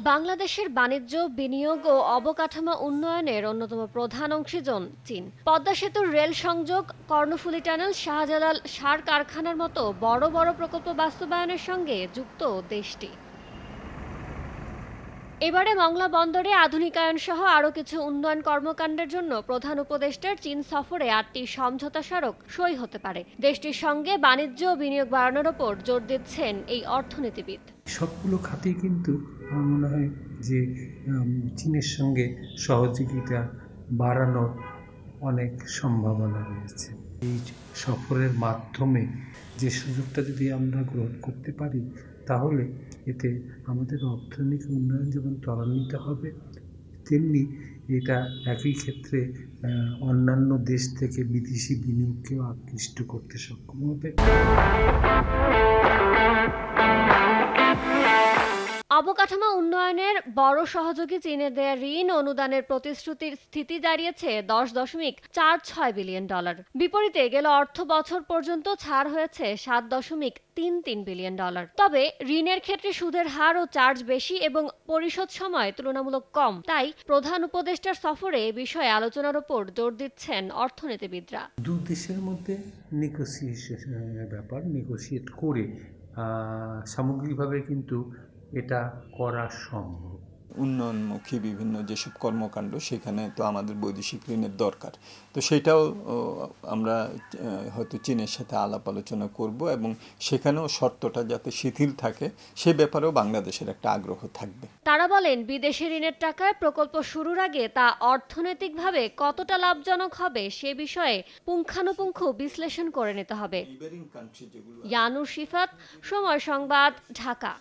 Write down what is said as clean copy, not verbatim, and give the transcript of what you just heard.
বাংলাদেশের বাণিজ্য, বিনিয়োগ ও অবকাঠামো উন্নয়নের অন্যতম প্রধান অংশীজন চীন। পদ্মা সেতুর রেল সংযোগ, কর্ণফুলী টানেল, শাহজালাল সার কারখানার মতো বড় বড় প্রকল্প বাস্তবায়নের সঙ্গে যুক্ত দেশটি। এবারে মংলা বন্দরে আধুনিকায়ন সহ আরও কিছু উন্নয়ন কর্মকাণ্ডের জন্য প্রধান উপদেষ্টার চীন সফরে ৮টি সমঝোতা স্মারক সই হতে পারে। দেশটির সঙ্গে বাণিজ্য ও বিনিয়োগ বাড়ানোর ওপর জোর দিচ্ছেন এই অর্থনীতিবিদ। সবগুলো খাতেই কিন্তু আমার মনে হয় যে চীনের সঙ্গে সহযোগিতা বাড়ানোর অনেক সম্ভাবনা রয়েছে। এই সফরের মাধ্যমে যে সুযোগটা যদি আমরা গ্রহণ করতে পারি, তাহলে এতে আমাদের অর্থনৈতিক উন্নয়ন যেমন ত্বরান্বিত হবে, তেমনি এটা একই ক্ষেত্রে অন্যান্য দেশ থেকে বিদেশি বিনিয়োগকেও আকৃষ্ট করতে সক্ষম হবে। অবকাঠামো উন্নয়নের বড় সহযোগী চীনের দেয়া ঋণ অনুদানের প্রতিশ্রুতির স্থিতি দাঁড়িয়েছে $10.46 বিলিয়ন। বিপরীতে গেল অর্থ বছর পর্যন্ত ছাড় হয়েছে $7.33 বিলিয়ন। তবে ঋণের ক্ষেত্রে সুদের হার ও চার্জ বেশি এবং পরিশোধ সময় তুলনামূলক কম। তাই প্রধান উপদেষ্টার সফরে এ বিষয়ে আলোচনার ওপর জোর দিচ্ছেন অর্থনীতিবিদরা। দু দেশের মধ্যে নেগোসিয়েশনের ব্যাপার, নেগোসিয়েট করে সামগ্রিকভাবে কিন্তু এটা করা সম্ভব। উন্নয়নমুখী বিভিন্ন যেসব কর্মকাণ্ড, সেখানে তো আমাদের বৈদেশিক ঋণের দরকার। তো সেটাও আমরা হয়তো চীনের সাথে আলাপ আলোচনা করব এবং সেখানেও শর্তটা যাতে শিথিল থাকে সে ব্যাপারেও বাংলাদেশের একটা আগ্রহ থাকবে। তারা বলেন, বিদেশি ঋণের টাকায় প্রকল্প শুরুর আগে তা অর্থনৈতিকভাবে কতটা লাভজনক হবে সে বিষয়ে পুঙ্খানুপুঙ্খ বিশ্লেষণ করে নিতে হবে। ইয়ানুর শিফাত, সময় সংবাদ, ঢাকা।